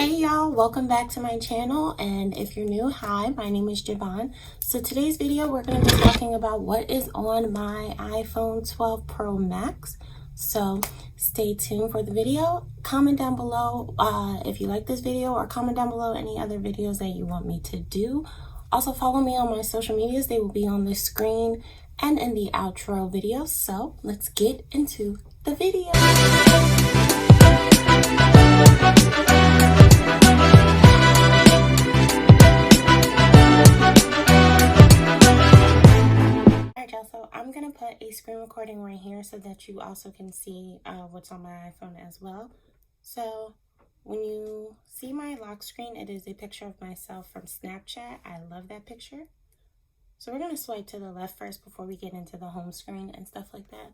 Hey y'all, welcome back to my channel, and if you're new, hi, my name is Javon. So today's video we're going to be talking about what is on my iPhone 12 Pro Max. So stay tuned for the video. Comment down below if you like this video, or comment down below any other videos that you want me to do. Also follow me on my social medias, they will be on the screen and in the outro video. So let's get into the video. So I'm gonna put a screen recording right here so that you also can see what's on my iPhone as well. So when you see my lock screen, it is a picture of myself from Snapchat. I love that picture. So we're gonna swipe to the left first before we get into the home screen and stuff like that.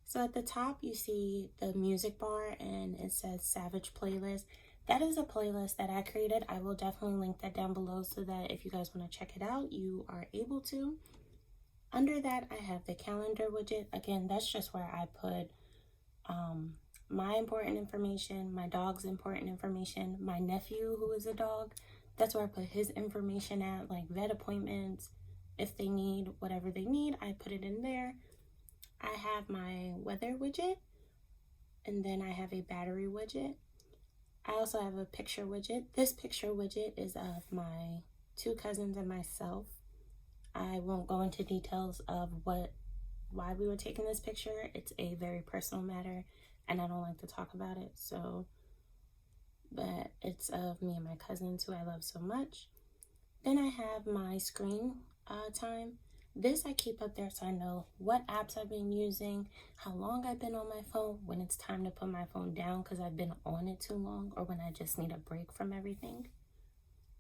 So at the top you see the music bar and it says Savage Playlist. That is a playlist that I created. I will definitely link that down below so that if you guys want to check it out, you are able to. Under that, I have the calendar widget. Again, that's just where I put my important information, my dog's important information, my nephew who is a dog. That's where I put his information at, like vet appointments. If they need whatever they need, I put it in there. I have my weather widget, and then I have a battery widget. I also have a picture widget. This picture widget is of my two cousins and myself. I won't go into details of why we were taking this picture. It's a very personal matter and I don't like to talk about it. But it's of me and my cousins who I love so much. Then I have my screen time. This I keep up there so I know what apps I've been using, how long I've been on my phone, when it's time to put my phone down because I've been on it too long, or when I just need a break from everything.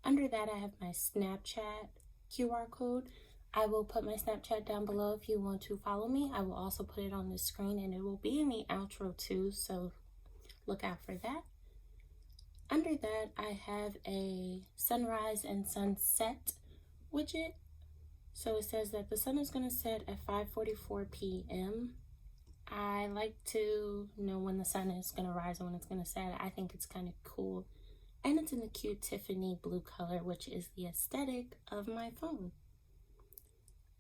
Under that, I have my Snapchat QR code. I will put my Snapchat down below if you want to follow me. I will also put it on the screen and it will be in the outro too, so look out for that. Under that, I have a sunrise and sunset widget. So it says that the sun is going to set at 5:44 p.m. I like to know when the sun is going to rise and when it's going to set. I think it's kind of cool. And it's in the cute Tiffany blue color, which is the aesthetic of my phone.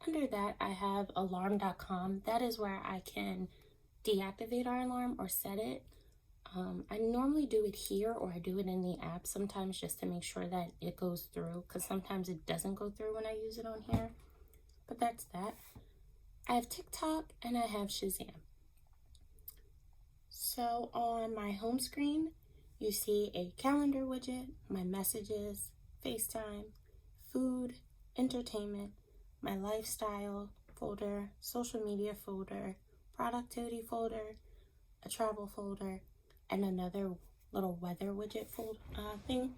Under that, I have alarm.com. That is where I can deactivate our alarm or set it. I normally do it here, or I do it in the app sometimes just to make sure that it goes through, because sometimes it doesn't go through when I use it on here. But that's that. I have TikTok and I have Shazam. So on my home screen, you see a calendar widget, my messages, FaceTime, food, entertainment, my lifestyle folder, social media folder, productivity folder, a travel folder, and another little weather widget thing.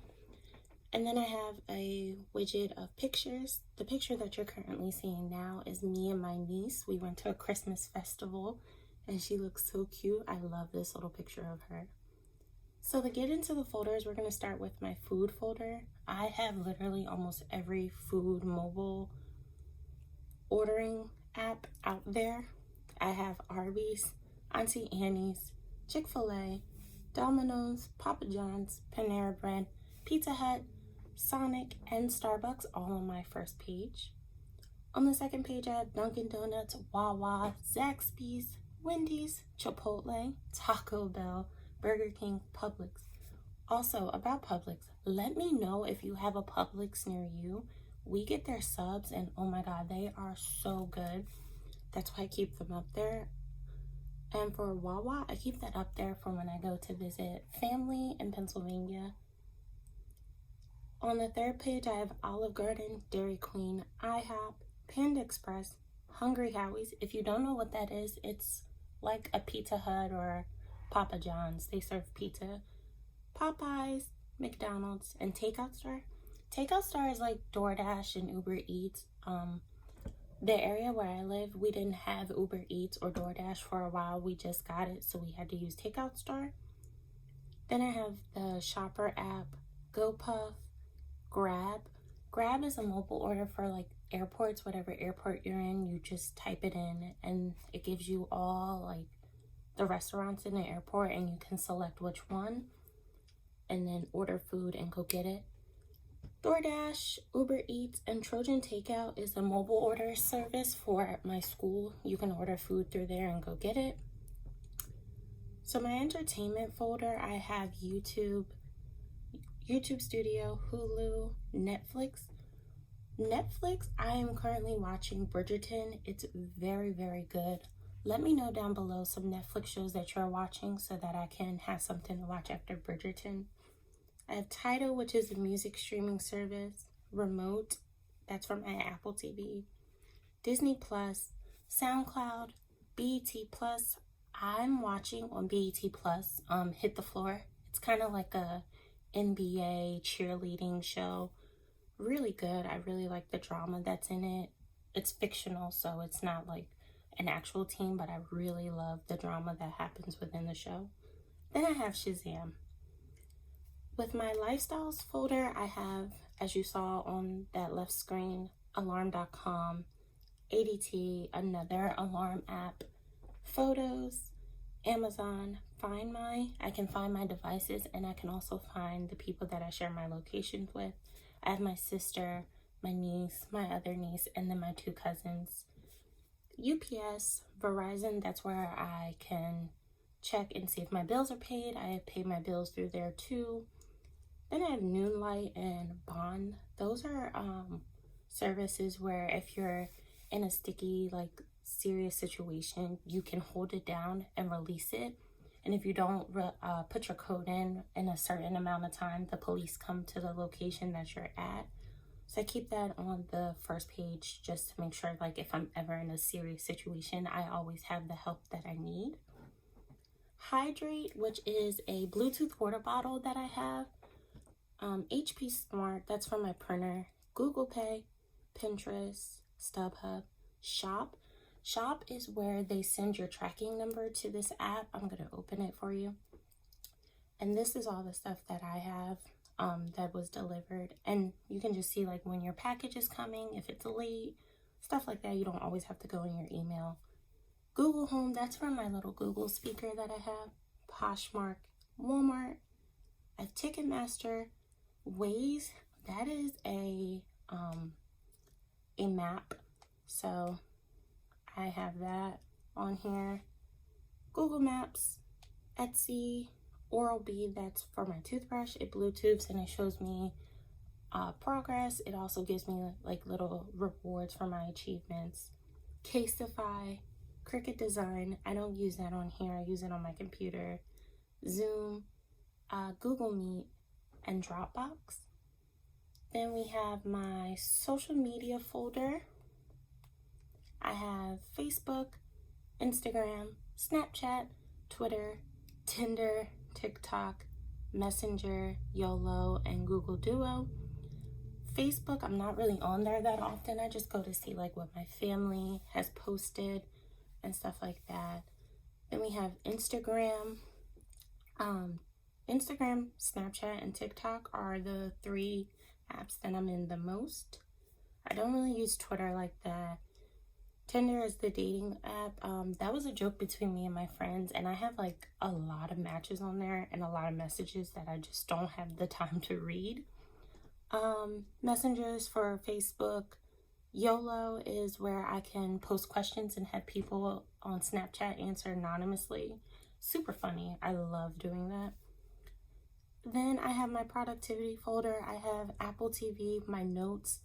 And then I have a widget of pictures. The picture that you're currently seeing now is me and my niece. We went to a Christmas festival and she looks so cute. I love this little picture of her. So to get into the folders, we're going to start with my food folder. I have literally almost every food mobile ordering app out there. I have Arby's, Auntie Annie's, Chick-fil-A, Domino's, Papa John's, Panera Bread, Pizza Hut, Sonic, and Starbucks all on my first page. On the second page, I have Dunkin' Donuts, Wawa, Zaxby's, Wendy's, Chipotle, Taco Bell, Burger King, Publix. Also, about Publix, let me know if you have a Publix near you. We get their subs and oh my god, they are so good. That's why I keep them up there. And for Wawa, I keep that up there for when I go to visit family in Pennsylvania. On the third page, I have Olive Garden, Dairy Queen, IHOP, Panda Express, Hungry Howie's. If you don't know what that is, it's like a Pizza Hut or Papa John's. They serve pizza. Popeyes, McDonald's, and Takeout Star. Takeout Star is like DoorDash and Uber Eats. The area where I live, we didn't have Uber Eats or DoorDash for a while. We just got it, so we had to use Takeout Star. Then I have the Shopper app, GoPuff, Grab. Grab is a mobile order for like airports, whatever airport you're in. You just type it in and it gives you all like the restaurants in the airport and you can select which one. and then order food and go get it. DoorDash, Uber Eats, and Trojan Takeout is a mobile order service for my school. You can order food through there and go get it. So my entertainment folder, I have YouTube Studio, Hulu, Netflix. I am currently watching Bridgerton. It's very, very good. Let me know down below some Netflix shows that you're watching so that I can have something to watch after Bridgerton. I have Tidal, which is a music streaming service. Remote, that's from my Apple TV. Disney Plus, SoundCloud, BET Plus. I'm watching on BET Plus, Hit the Floor. It's kind of like a NBA cheerleading show. Really good. I really like the drama that's in it. It's fictional, so it's not like an actual team, but I really love the drama that happens within the show. Then I have Shazam. With my lifestyles folder, I have, as you saw on that left screen, alarm.com, ADT, another alarm app, photos, Amazon, Find My. I can find my devices, and I can also find the people that I share my locations with. I have my sister, my niece, my other niece, and then my 2 cousins. UPS, Verizon, that's where I can check and see if my bills are paid. I have paid my bills through there too. Then I have Noonlight and Bond. Those are services where if you're in a sticky, like serious situation, you can hold it down and release it. And if you don't put your code in a certain amount of time, the police come to the location that you're at. So I keep that on the first page just to make sure, like, if I'm ever in a serious situation, I always have the help that I need. Hydrate, which is a Bluetooth water bottle that I have. HP Smart, that's for my printer. Google Pay, Pinterest, StubHub. Shop is where they send your tracking number to this app. I'm going to open it for you. And this is all the stuff that I have that was delivered. And you can just see, like, when your package is coming, if it's late, stuff like that. You don't always have to go in your email. Google Home, that's for my little Google speaker that I have. Poshmark, Walmart. I have Ticketmaster, Waze. That is a map. So I have that on here. Google Maps, Etsy, Oral-B, that's for my toothbrush. It Bluetooths and it shows me progress. It also gives me like little rewards for my achievements. Casetify, Cricut Design. I don't use that on here. I use it on my computer. Zoom, Google Meet, and Dropbox. Then we have my social media folder. I have Facebook, Instagram, Snapchat, Twitter, Tinder, TikTok, Messenger, YOLO, and Google Duo. Facebook, I'm not really on there that often. I just go to see like what my family has posted and stuff like that. Then we have Instagram. Instagram, Snapchat, and TikTok are the 3 apps that I'm in the most. I don't really use Twitter like that. Tinder is the dating app. That was a joke between me and my friends, and I have like a lot of matches on there and a lot of messages that I just don't have the time to read. Messengers for Facebook. YOLO is where I can post questions and have people on Snapchat answer anonymously. Super funny. I love doing that. Then I have my productivity folder. I have Apple TV, my notes.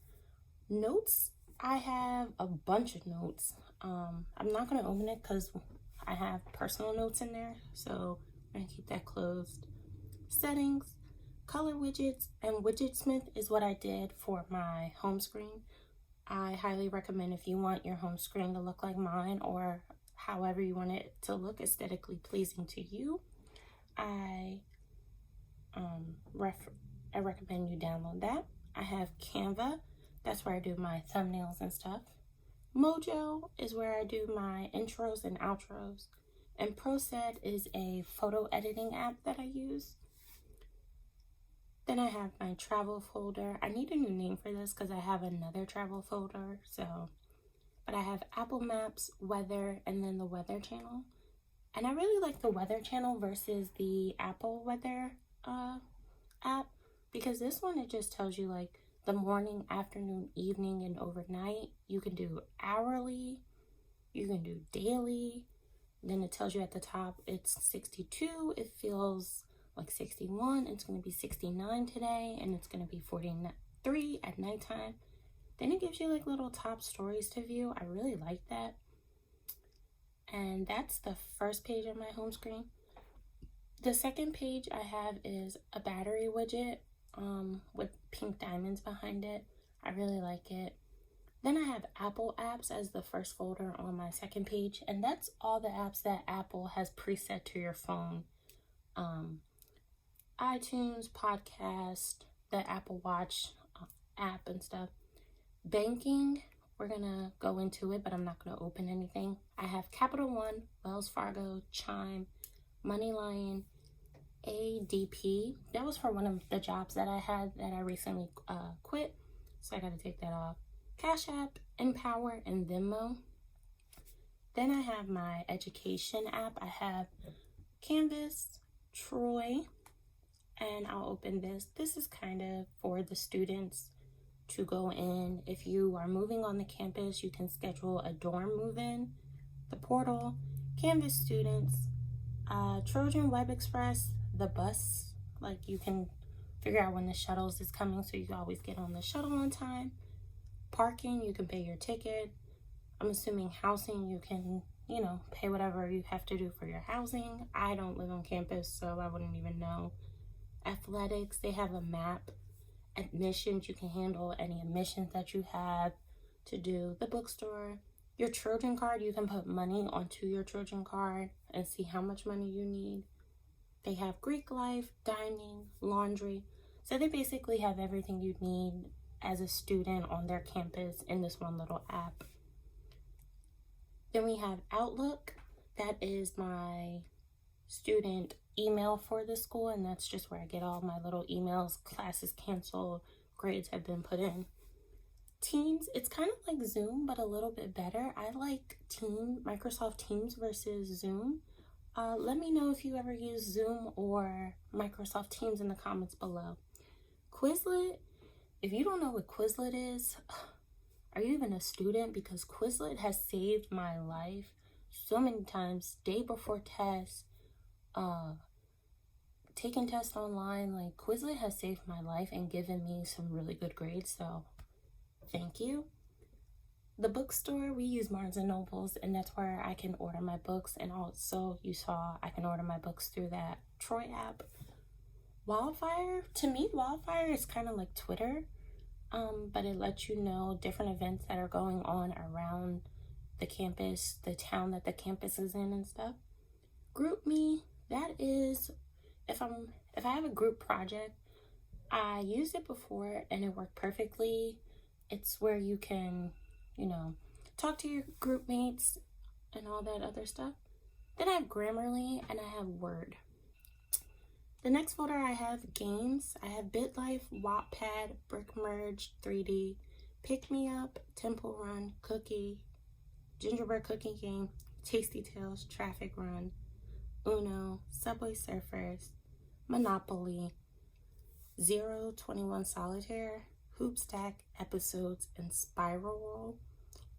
I have a bunch of notes. I'm not going to open it because I have personal notes in there. So I'm going to keep that closed. Settings, color widgets, and Widgetsmith is what I did for my home screen. I highly recommend if you want your home screen to look like mine or however you want it to look aesthetically pleasing to you. I recommend you download that. I have Canva. That's where I do my thumbnails and stuff. Mojo is where I do my intros and outros. And ProSet is a photo editing app that I use. Then I have my travel folder. I need a new name for this because I have another travel folder. But I have Apple Maps, Weather, and then the Weather Channel. And I really like the Weather Channel versus the Apple Weather app, because this one, it just tells you like the morning, afternoon, evening, and overnight. You can do hourly, you can do daily. Then it tells you at the top it's 62. It feels like 61. It's going to be 69 today, and it's going to be 43 at nighttime. Then it gives you like little top stories to view. I really like that. And that's the first page on my home screen. The second page I have is a battery widget with pink diamonds behind it. I really like it. Then I have Apple apps as the first folder on my second page, and that's all the apps that Apple has preset to your phone. iTunes, podcast, the Apple Watch app and stuff. Banking, we're gonna go into it, but I'm not gonna open anything. I have Capital One, Wells Fargo, Chime, MoneyLion, ADP. That was for one of the jobs that I had that I recently quit, so I gotta take that off. Cash App, Empower, and Venmo. Then I have my education app. I have Canvas, Troy, and I'll open this. This is kind of for the students to go in. If you are moving on the campus, you can schedule a dorm move-in. The portal, Canvas students, Trojan Web Express, the bus. Like you can figure out when the shuttles is coming, so you can always get on the shuttle on time. Parking, you can pay your ticket. I'm assuming housing, you can, pay whatever you have to do for your housing. I don't live on campus, so I wouldn't even know. Athletics, they have a map. Admissions, you can handle any admissions that you have to do. The bookstore, your Trojan card, you can put money onto your Trojan card and see how much money you need. They have Greek life, dining, laundry. So they basically have everything you need as a student on their campus in this one little app. Then we have Outlook. That is my student email for the school, and that's just where I get all my little emails. Classes canceled, grades have been put in. Teams, it's kind of like Zoom, but a little bit better. I like Microsoft Teams versus Zoom. Let me know if you ever use Zoom or Microsoft Teams in the comments below. Quizlet, if you don't know what Quizlet is, are you even a student? Because Quizlet has saved my life so many times. Day before tests, taking tests online, like Quizlet has saved my life and given me some really good grades, so thank you. The bookstore, we use Barnes & Nobles, and that's where I can order my books, and also you saw I can order my books through that Troy app. Wildfire, to me, Wildfire is kind of like Twitter, but it lets you know different events that are going on around the campus, the town that the campus is in and stuff. GroupMe, that is, if I have a group project, I used it before and it worked perfectly. It's where you can, talk to your group mates and all that other stuff. Then I have Grammarly and I have Word. The next folder I have games. I have BitLife, Wattpad, Brickmerge, 3D, Pick Me Up, Temple Run, Cookie, Gingerbread Cookie Game, Tasty Tales, Traffic Run, Uno, Subway Surfers, Monopoly, 21 Solitaire, Hoopstack, Episodes, and Spiral Roll.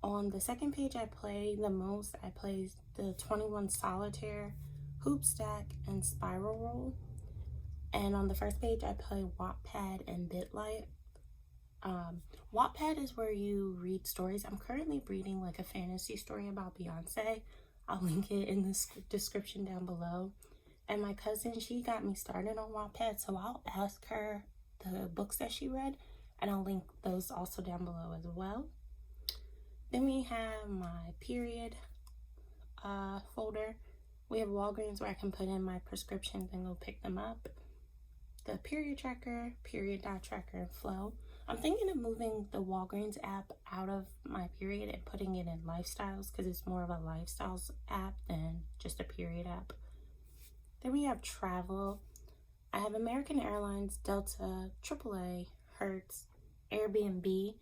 On the second page I play the most, I play the 21 Solitaire, Hoopstack, and Spiral Roll. And on the first page, I play Wattpad and BitLife. Wattpad is where you read stories. I'm currently reading like a fantasy story about Beyonce. I'll link it in the description down below. And my cousin, she got me started on Wattpad, so I'll ask her the books that she read, and I'll link those also down below as well. Then we have my period folder. We have Walgreens where I can put in my prescriptions and go pick them up. The period tracker, period dot tracker, and flow. I'm thinking of moving the Walgreens app out of my period and putting it in lifestyles because it's more of a lifestyles app than just a period app. Then we have travel. I have American Airlines, Delta, AAA, Hertz, Airbnb,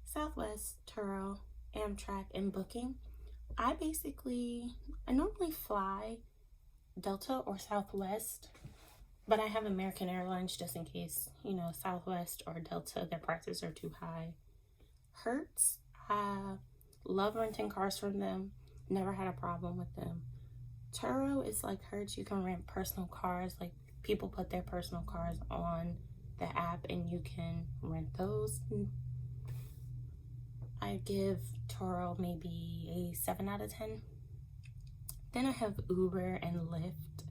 Southwest, Turo, Amtrak, and Booking. I normally fly Delta or Southwest. But I have American Airlines just in case, you know, Southwest or Delta, their prices are too high. Hertz, I love renting cars from them. Never had a problem with them. Turo is like Hertz. You can rent personal cars. Like, people put their personal cars on the app and you can rent those. I give Turo maybe a 7 out of 10. Then I have Uber and Lyft.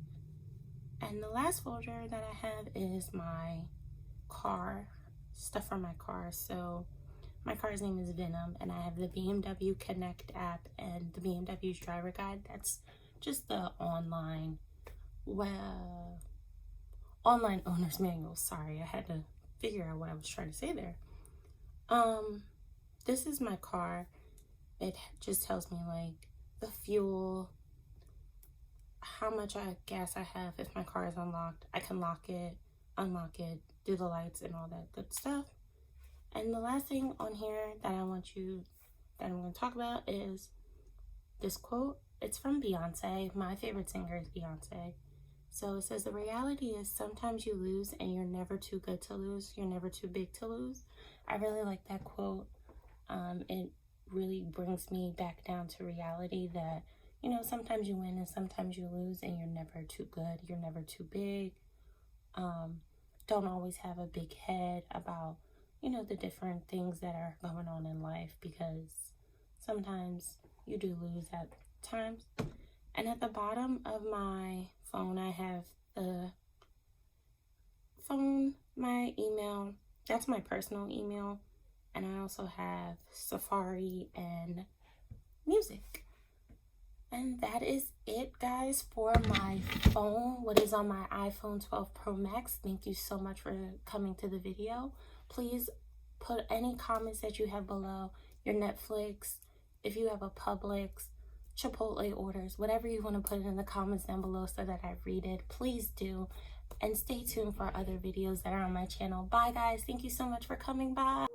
And the last folder that I have is my car, stuff for my car. So my car's name is Venom, and I have the BMW Connect app and the BMW's driver guide. That's just the online owner's manual. Sorry, I had to figure out what I was trying to say there. This is my car. It just tells me like the fuel, how much gas I have. If my car is unlocked, I can lock it, unlock it, do the lights and all that good stuff. And the last thing on here that I'm going to talk about is this quote. It's from Beyonce. My favorite singer is Beyonce. So it says, the reality is sometimes you lose and you're never too good to lose. You're never too big to lose. I really like that quote. It really brings me back down to reality that, you know, sometimes you win and sometimes you lose, and you're never too good. You're never too big. Don't always have a big head about, you know, the different things that are going on in life, because sometimes you do lose at times. And at the bottom of my phone, I have the phone, my email. That's my personal email. And I also have Safari and music. And that is it, guys, for my phone, what is on my iPhone 12 Pro Max. Thank you so much for coming to the video. Please put any comments that you have below, your Netflix, if you have a Publix, Chipotle orders, whatever you want to put in the comments down below so that I read it. Please do. And stay tuned for other videos that are on my channel. Bye, guys. Thank you so much for coming by.